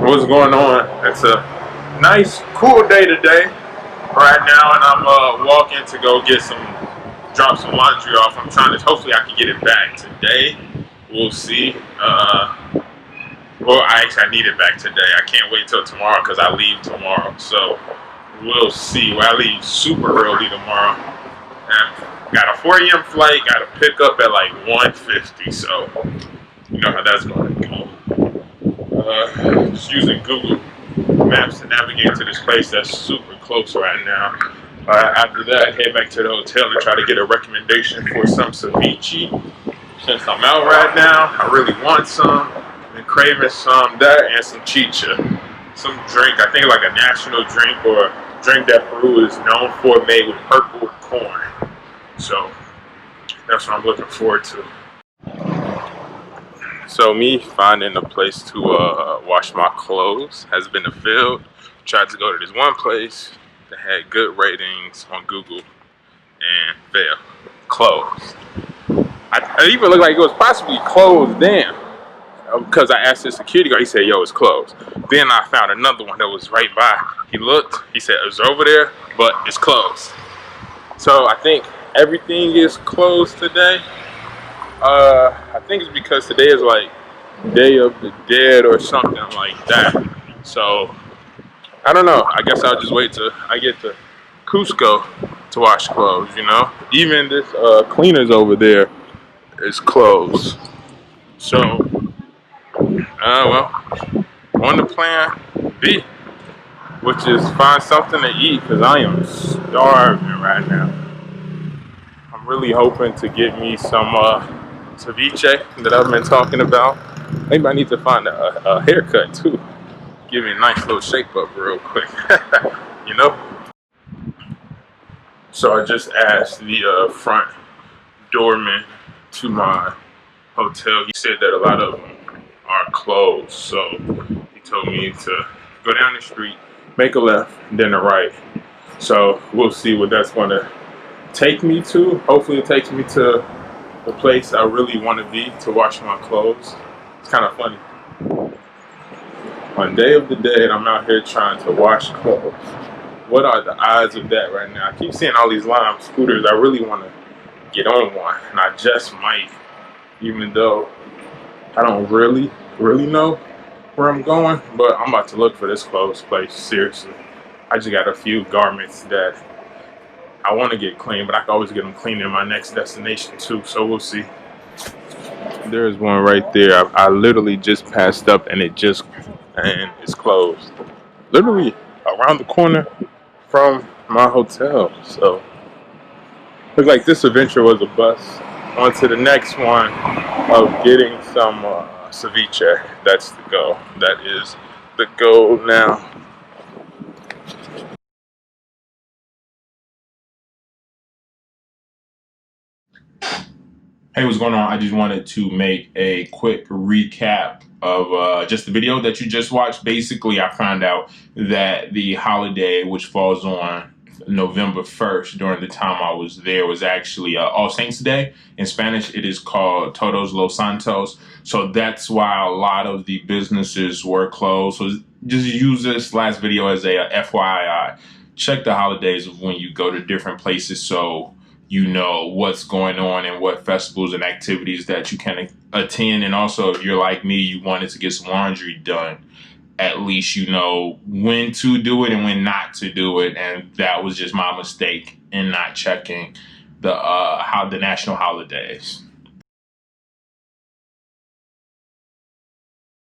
What's going on? It's a nice, cool day today, right now, and I'm walking to go drop some laundry off. Hopefully I can get it back today. We'll see. I need it back today. I can't wait till tomorrow because I leave tomorrow. So we'll see. Well, I leave super early tomorrow. And got a 4 a.m. flight. Got to pick up at like 1:50. So you know how that's going to go. Just using Google Maps to navigate to this place that's super close right now. After that, head back to the hotel and try to get a recommendation for some ceviche. Since I'm out right now, I really want some. I've been craving some that and some chicha. Some drink, I think like a national drink or a drink that Peru is known for, made with purple corn. So that's what I'm looking forward to. So me finding a place to wash my clothes has been a field. Tried to go to this one place that had good ratings on Google and failed. Closed. I even looked like it was possibly closed then, because I asked the security guard. He said, "Yo, it's closed." Then I found another one that was right by. He looked. He said it was over there, but it's closed. So I think everything is closed today. I think it's because today is like Day of the Dead or something like that. So I don't know. I guess I'll just wait till I get to Cusco to wash clothes. You know, even this cleaners over there is closed. So well, on the plan B, which is find something to eat because I am starving right now. I'm really hoping to get me some ceviche that I've been talking about. Maybe I need to find a haircut too. Give me a nice little shape up real quick. You know? So I just asked the front doorman to my hotel. He said that a lot of them are closed. So he told me to go down the street, make a left, then a right. So we'll see what that's going to take me to. Hopefully it takes me to the place I really want to be to wash my clothes. It's kind of funny. On Day of the Dead, I'm out here trying to wash clothes. What are the odds of that right now? I keep seeing all these Lime scooters. I really want to get on one, and I just might, even though I don't really know where I'm going, but I'm about to look for this clothes place, seriously. I just got a few garments that I want to get clean, but I can always get them clean in my next destination too, so we'll see. There's one right there. I literally just passed up and it's closed. Literally around the corner from my hotel. So looks like this adventure was a bust. On to the next one of getting some ceviche. That's the go. That is the goal now. Hey, what's going on? I just wanted to make a quick recap of just the video that you just watched. Basically, I found out that the holiday, which falls on November 1st during the time I was there, was actually All Saints Day. In Spanish, it is called Todos los Santos. So that's why a lot of the businesses were closed. So just use this last video as a FYI. Check the holidays when you go to different places so you know what's going on and what festivals and activities that you can attend. And also, if you're like me, you wanted to get some laundry done, at least you know when to do it and when not to do it. And that was just my mistake in not checking the national holidays.